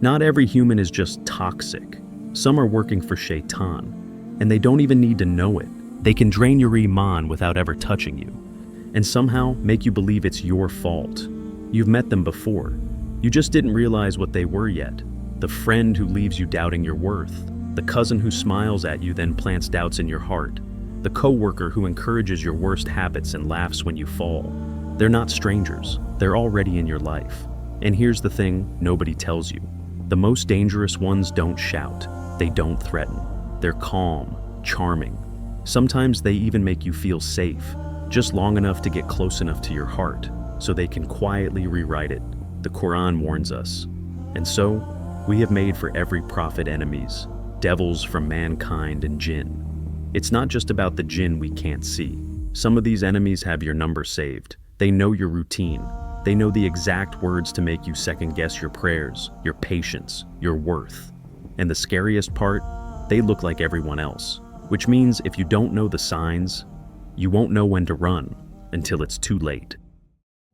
Not every human is just toxic. Some are working for Shaytan, and they don't even need to know it. They can drain your Iman without ever touching you, and somehow make you believe it's your fault. You've met them before. You just didn't realize what they were yet. The friend who leaves you doubting your worth. The cousin who smiles at you then plants doubts in your heart. The coworker who encourages your worst habits and laughs when you fall. They're not strangers. They're already in your life. And here's the thing nobody tells you. The most dangerous ones don't shout. They don't threaten. They're calm, charming. Sometimes they even make you feel safe, just long enough to get close enough to your heart so they can quietly rewrite it. The Qur'an warns us. And so, we have made for every prophet enemies, devils from mankind and jinn. It's not just about the jinn we can't see. Some of these enemies have your number saved. They know your routine. They know the exact words to make you second-guess your prayers, your patience, your worth. And the scariest part, they look like everyone else. Which means if you don't know the signs, you won't know when to run until it's too late.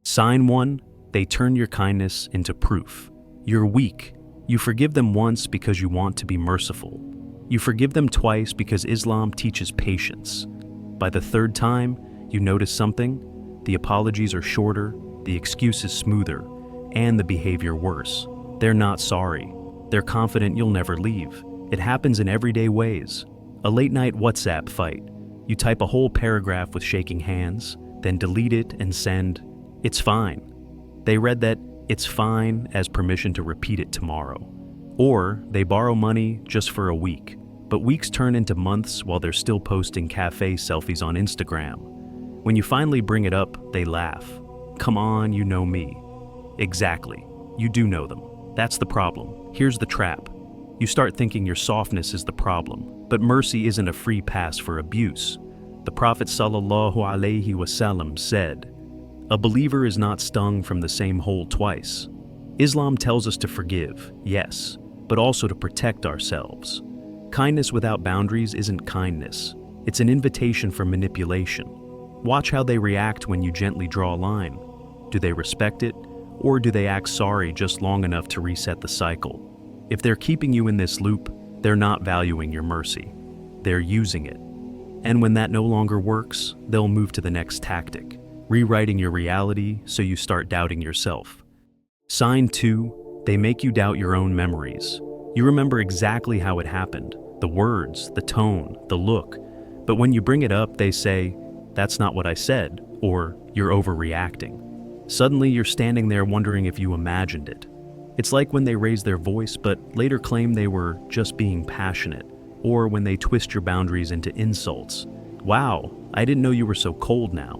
Sign 1, they turn your kindness into proof. You're weak. You forgive them once because you want to be merciful. You forgive them twice because Islam teaches patience. By the third time, you notice something. The apologies are shorter, the excuse is smoother, and the behavior worse. They're not sorry. They're confident you'll never leave. It happens in everyday ways. A late-night WhatsApp fight. You type a whole paragraph with shaking hands, then delete it and send, "It's fine." They read that "it's fine" as permission to repeat it tomorrow. Or they borrow money just for a week, but weeks turn into months while they're still posting cafe selfies on Instagram. When you finally bring it up, they laugh. "Come on, you know me." Exactly, you do know them. That's the problem. Here's the trap. You start thinking your softness is the problem, but mercy isn't a free pass for abuse. The Prophet ﷺ said, "A believer is not stung from the same hole twice." Islam tells us to forgive, yes, but also to protect ourselves. Kindness without boundaries isn't kindness. It's an invitation for manipulation. Watch how they react when you gently draw a line. Do they respect it, or do they act sorry just long enough to reset the cycle? If they're keeping you in this loop, they're not valuing your mercy. They're using it. And when that no longer works, they'll move to the next tactic, rewriting your reality so you start doubting yourself. Sign 2, they make you doubt your own memories. You remember exactly how it happened, the words, the tone, the look, but when you bring it up, they say, "That's not what I said," or "You're overreacting." Suddenly, you're standing there wondering if you imagined it. It's like when they raise their voice but later claim they were just being passionate, or when they twist your boundaries into insults. "Wow, I didn't know you were so cold now."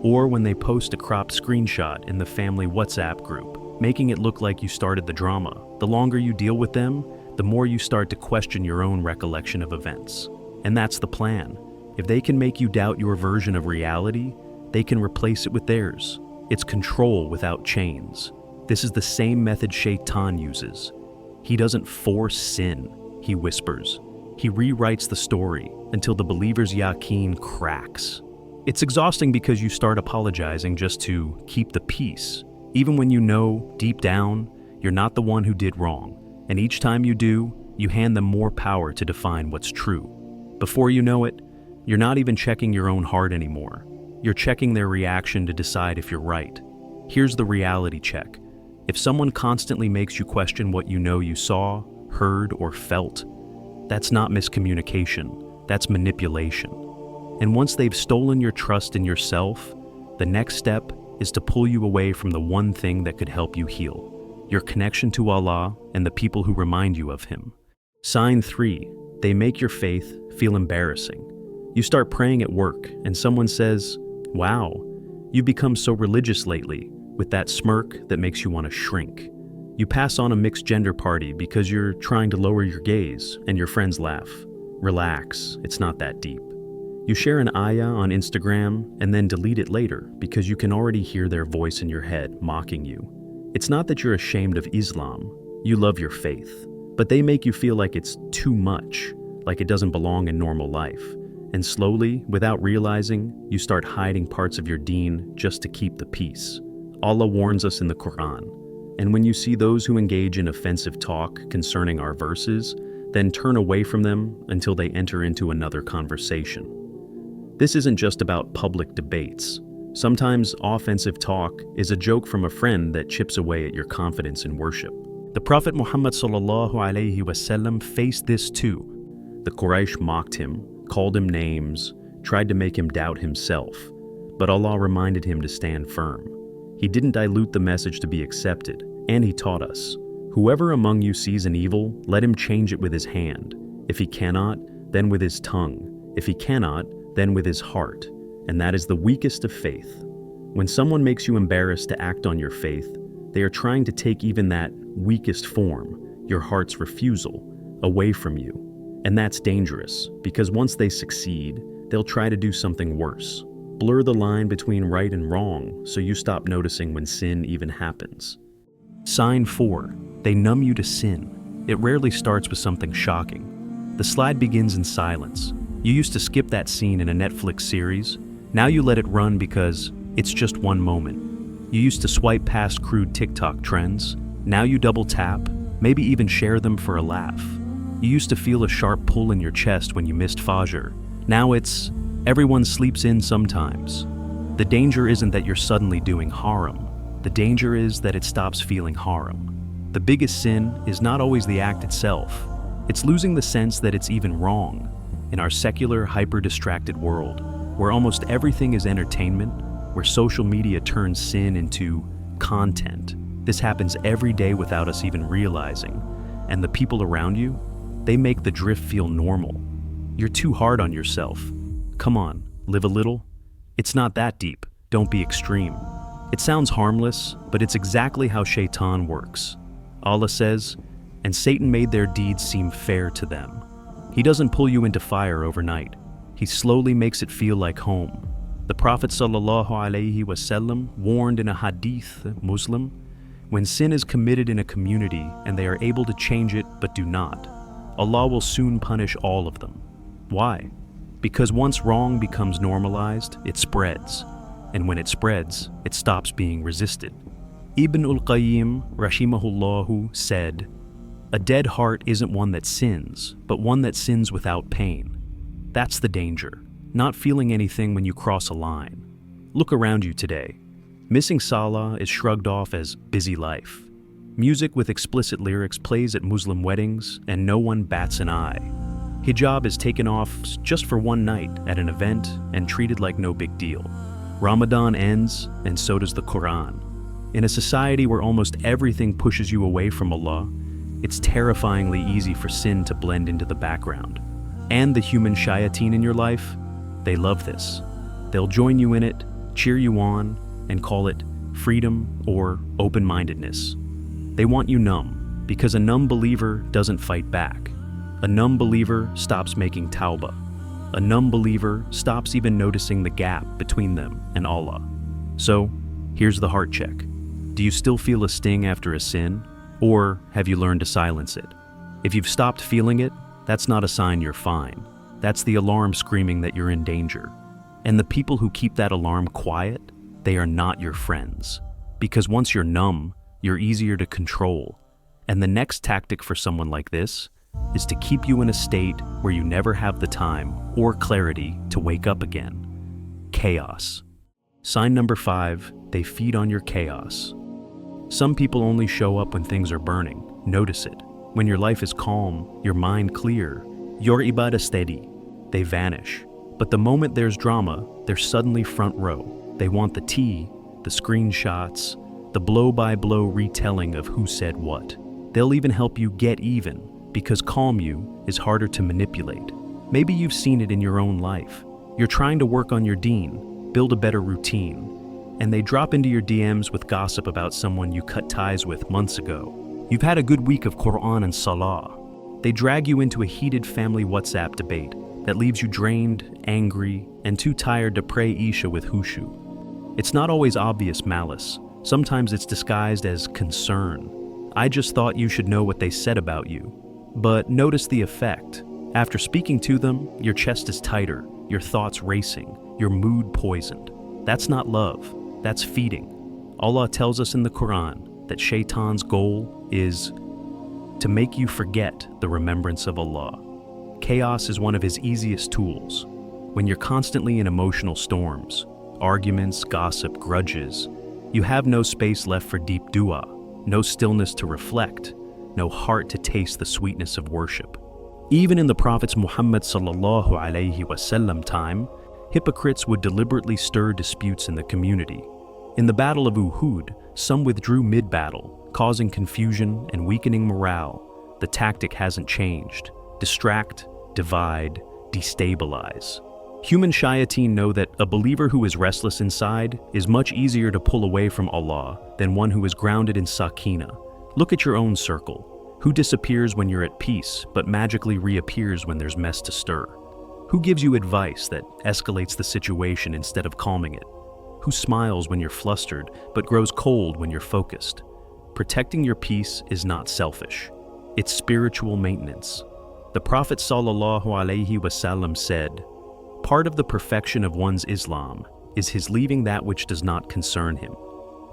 Or when they post a cropped screenshot in the family WhatsApp group, making it look like you started the drama. The longer you deal with them, the more you start to question your own recollection of events. And that's the plan. If they can make you doubt your version of reality, they can replace it with theirs. It's control without chains. This is the same method Shaytan uses. He doesn't force sin, he whispers. He rewrites the story until the believer's yaqeen cracks. It's exhausting because you start apologizing just to keep the peace, even when you know, deep down, you're not the one who did wrong. And each time you do, you hand them more power to define what's true. Before you know it, you're not even checking your own heart anymore. You're checking their reaction to decide if you're right. Here's the reality check. If someone constantly makes you question what you know you saw, heard, or felt, that's not miscommunication, that's manipulation. And once they've stolen your trust in yourself, the next step is to pull you away from the one thing that could help you heal, your connection to Allah and the people who remind you of Him. Sign 3, they make your faith feel embarrassing. You start praying at work and someone says, "Wow, you've become so religious lately," with that smirk that makes you want to shrink. You pass on a mixed gender party because you're trying to lower your gaze and your friends laugh. Relax, it's not that deep. You share an ayah on Instagram and then delete it later because you can already hear their voice in your head mocking you. It's not that you're ashamed of Islam, you love your faith, but they make you feel like it's too much, like it doesn't belong in normal life. And slowly, without realizing, you start hiding parts of your deen just to keep the peace. Allah warns us in the Qur'an, And when you see those who engage in offensive talk concerning our verses, then turn away from them until they enter into another conversation. This isn't just about public debates. Sometimes offensive talk is a joke from a friend that chips away at your confidence in worship. The Prophet Muhammad ﷺ faced this too. The Quraysh mocked him, called him names, tried to make him doubt himself, but Allah reminded him to stand firm. He didn't dilute the message to be accepted, and he taught us, "Whoever among you sees an evil, let him change it with his hand. If he cannot, then with his tongue. If he cannot, then with his heart. And that is the weakest of faith." When someone makes you embarrassed to act on your faith, they are trying to take even that weakest form, your heart's refusal, away from you. And that's dangerous, because once they succeed, they'll try to do something worse. Blur the line between right and wrong so you stop noticing when sin even happens. Sign 4. They numb you to sin. It rarely starts with something shocking. The slide begins in silence. You used to skip that scene in a Netflix series. Now you let it run because it's just one moment. You used to swipe past crude TikTok trends. Now you double tap, maybe even share them for a laugh. You used to feel a sharp pull in your chest when you missed Fajr. Now it's, everyone sleeps in sometimes. The danger isn't that you're suddenly doing haram. The danger is that it stops feeling haram. The biggest sin is not always the act itself. It's losing the sense that it's even wrong. In our secular, hyper-distracted world, where almost everything is entertainment, where social media turns sin into content, this happens every day without us even realizing. And the people around you, they make the drift feel normal. You're too hard on yourself. Come on, live a little. It's not that deep. Don't be extreme. It sounds harmless, but it's exactly how Shaytan works. Allah says, "And Satan made their deeds seem fair to them." He doesn't pull you into fire overnight. He slowly makes it feel like home. The Prophet ﷺ warned in a hadith, Muslim, when sin is committed in a community and they are able to change it but do not, Allah will soon punish all of them. Why? Because once wrong becomes normalized, it spreads. And when it spreads, it stops being resisted. Ibn al-Qayyim, rahimahullahu, said, "A dead heart isn't one that sins, but one that sins without pain." That's the danger, not feeling anything when you cross a line. Look around you today. Missing Salah is shrugged off as busy life. Music with explicit lyrics plays at Muslim weddings, and no one bats an eye. Hijab is taken off just for one night at an event and treated like no big deal. Ramadan ends, and so does the Qur'an. In a society where almost everything pushes you away from Allah, it's terrifyingly easy for sin to blend into the background. And the human shayateen in your life, they love this. They'll join you in it, cheer you on, and call it freedom or open-mindedness. They want you numb, because a numb believer doesn't fight back. A numb believer stops making tawbah. A numb believer stops even noticing the gap between them and Allah. So, here's the heart check. Do you still feel a sting after a sin? Or have you learned to silence it? If you've stopped feeling it, that's not a sign you're fine. That's the alarm screaming that you're in danger. And the people who keep that alarm quiet, they are not your friends. Because once you're numb, you're easier to control. And the next tactic for someone like this is to keep you in a state where you never have the time or clarity to wake up again. Chaos. Sign number 5, they feed on your chaos. Some people only show up when things are burning. Notice it. When your life is calm, your mind clear, your ibadah steady, they vanish. But the moment there's drama, they're suddenly front row. They want the tea, the screenshots, the blow-by-blow retelling of who said what. They'll even help you get even, because calm you is harder to manipulate. Maybe you've seen it in your own life. You're trying to work on your deen, build a better routine, and they drop into your DMs with gossip about someone you cut ties with months ago. You've had a good week of Qur'an and Salah. They drag you into a heated family WhatsApp debate that leaves you drained, angry, and too tired to pray Isha with Hushu. It's not always obvious malice. Sometimes it's disguised as concern. I just thought you should know what they said about you. But notice the effect. After speaking to them, your chest is tighter, your thoughts racing, your mood poisoned. That's not love, that's feeding. Allah tells us in the Qur'an, that Shaytan's goal is to make you forget the remembrance of Allah. Chaos is one of his easiest tools. When you're constantly in emotional storms, arguments, gossip, grudges, you have no space left for deep dua, no stillness to reflect, no heart to taste the sweetness of worship. Even in the Prophet's Muhammad sallallahu alaihi wasallam time, hypocrites would deliberately stir disputes in the community. In the Battle of Uhud, some withdrew mid-battle, causing confusion and weakening morale. The tactic hasn't changed. Distract, divide, destabilize. Human shayateen know that a believer who is restless inside is much easier to pull away from Allah than one who is grounded in sakina. Look at your own circle. Who disappears when you're at peace, but magically reappears when there's mess to stir? Who gives you advice that escalates the situation instead of calming it? Who smiles when you're flustered, but grows cold when you're focused? Protecting your peace is not selfish. It's spiritual maintenance. The Prophet sallallahu alaihi wasallam said, "Part of the perfection of one's Islam is his leaving that which does not concern him."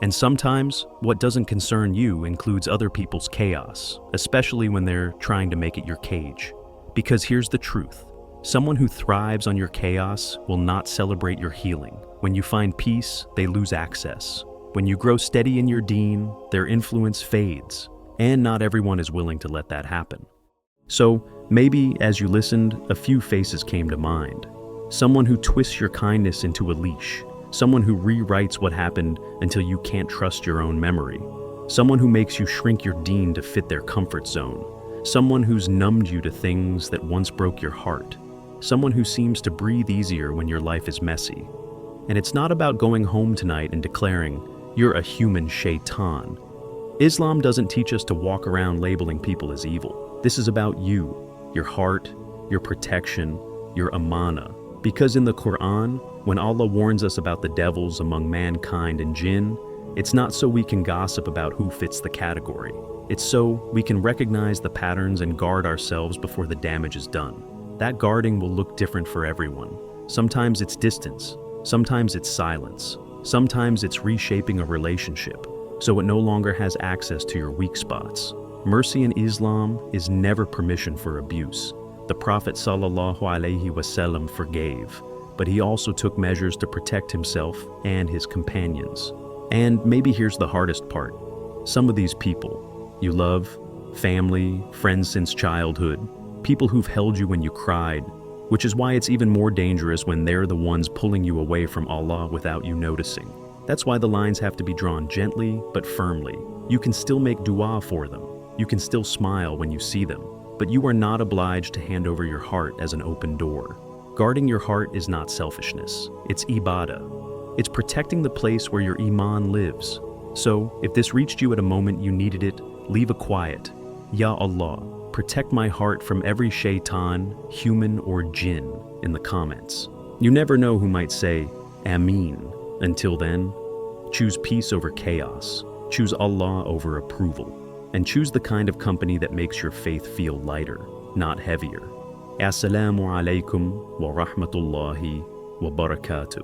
And sometimes, what doesn't concern you includes other people's chaos, especially when they're trying to make it your cage. Because here's the truth. Someone who thrives on your chaos will not celebrate your healing. When you find peace, they lose access. When you grow steady in your deen, their influence fades. And not everyone is willing to let that happen. So, maybe as you listened, a few faces came to mind. Someone who twists your kindness into a leash. Someone who rewrites what happened until you can't trust your own memory. Someone who makes you shrink your deen to fit their comfort zone. Someone who's numbed you to things that once broke your heart. Someone who seems to breathe easier when your life is messy. And it's not about going home tonight and declaring, "You're a human shaitan." Islam doesn't teach us to walk around labeling people as evil. This is about you, your heart, your protection, your amana. Because in the Qur'an, when Allah warns us about the devils among mankind and jinn, it's not so we can gossip about who fits the category. It's so we can recognize the patterns and guard ourselves before the damage is done. That guarding will look different for everyone. Sometimes it's distance, sometimes it's silence, sometimes it's reshaping a relationship, so it no longer has access to your weak spots. Mercy in Islam is never permission for abuse. The Prophet sallallahu alaihi wasallam forgave, but he also took measures to protect himself and his companions. And maybe here's the hardest part. Some of these people you love, family, friends since childhood, people who've held you when you cried, which is why it's even more dangerous when they're the ones pulling you away from Allah without you noticing. That's why the lines have to be drawn gently but firmly. You can still make dua for them. You can still smile when you see them. But you are not obliged to hand over your heart as an open door. Guarding your heart is not selfishness. It's ibadah. It's protecting the place where your Iman lives. So, if this reached you at a moment you needed it, leave a quiet, "Ya Allah, protect my heart from every shaitan, human or jinn," in the comments. You never know who might say, "Ameen." Until then, choose peace over chaos. Choose Allah over approval. And choose the kind of company that makes your faith feel lighter, not heavier. Assalamu alaikum wa rahmatullahi wa barakatuh.